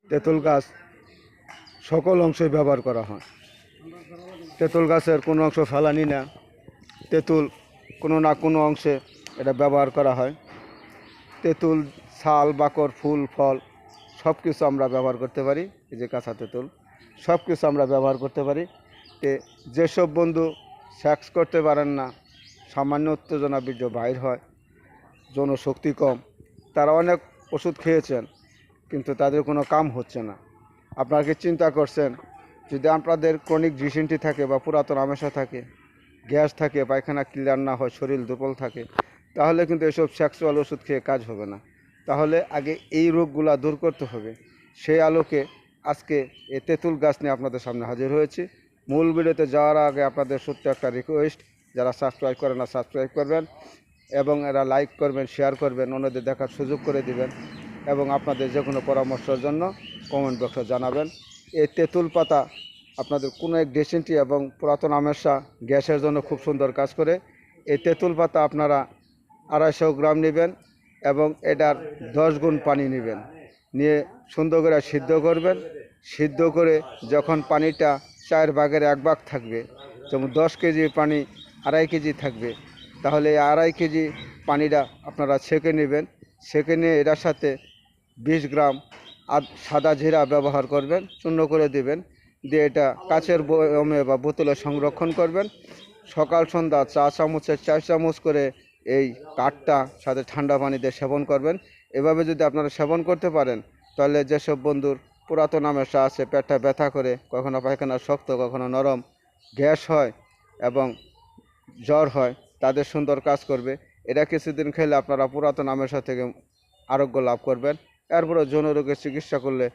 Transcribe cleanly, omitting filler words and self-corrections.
তেঁতুল গাছ সকল অংশে ব্যবহার করা হয়। তেঁতুল গাছের কোনো অংশ ফেলানি না, তেঁতুল কোনো না কোনো অংশে এটা ব্যবহার করা হয়। তেঁতুল ছাল বাকড় ফুল ফল সব কিছু আমরা ব্যবহার করতে পারি। এই যে কাঁচা তেঁতুল সব কিছু আমরা ব্যবহার করতে পারি। যেসব বন্ধু সেক্স করতে পারেন না, সামান্য উত্তেজনা বীর্য বাইর হয়, জনশক্তি কম, তারা অনেক ওষুধ খেয়েছেন কিন্তু তাদের কোনো কাম হচ্ছে না। আপনারা কি চিন্তা করছেন, যদি আপনাদের ক্রনিক ডিসেন্ট্রি থাকে বা পুরাতন আমাশা থাকে, গ্যাস থাকে, পায়খানা ক্লিয়ার না হয়, শরীর দুর্বল থাকে, তাহলে কিন্তু এসব সেক্সুয়াল ওষুধ খেয়ে কাজ হবে না। তাহলে আগে এই রোগগুলা দূর করতে হবে। সেই আলোকে আজকে এই তেঁতুল গাছ নিয়ে আপনাদের সামনে হাজির হয়েছি। মূল ভিডিওতে যাওয়ার আগে আপনাদের সত্যি একটা রিকোয়েস্ট, যারা সাবস্ক্রাইব করেন না সাবস্ক্রাইব করবেন এবং এরা লাইক করবেন, শেয়ার করবেন, অন্যদের দেখার সুযোগ করে দিবেন এবং আপনাদের যে কোনো পরামর্শের জন্য কমেন্ট বক্সে জানাবেন। এই তেঁতুল পাতা আপনাদের কোনো এক ডিসেন্ট্রি এবং পুরাতন আমাশা গ্যাসের জন্য খুব সুন্দর কাজ করে। এই তেঁতুল পাতা আপনারা 250 গ্রাম নেবেন এবং এটার 10 গুণ পানি নেবেন, নিয়ে সুন্দর করে সিদ্ধ করবেন। সিদ্ধ করে যখন পানিটা 4 ভাগের 1 ভাগ থাকবে, যেমন 10 কেজি পানি 2.5 কেজি থাকবে, তাহলে এই 2.5 কেজি পানিটা আপনারা ছেঁকে নেবেন। ছেঁকে নিয়ে এটার সাথে 20 গ্রাম সাদা জিরা ব্যবহার করবেন, চূর্ণ করে দিবেন, দিয়ে এটা কাচের বয়মে বা বোতলে সংরক্ষণ করবেন। সকাল সন্ধ্যা 4 চামচের 4 চামচ করে এই কাঠটা সাথে ঠান্ডা পানি দিয়ে সেবন করবেন। এভাবে যদি আপনারা সেবন করতে পারেন, তাহলে যেসব বন্ধুর পুরাতন আমাশা আছে, পেটটা ব্যথা করে, কখনো পায়খানা শক্ত কখনো নরম, গ্যাস হয় এবং জ্বর হয়, তাদের সুন্দর কাজ করবে। এটা কিছুদিন খেলে আপনারা পুরাতন আমাশা থেকে আরোগ্য লাভ করবেন। এরপরে যৌন রোগের চিকিৎসা করলে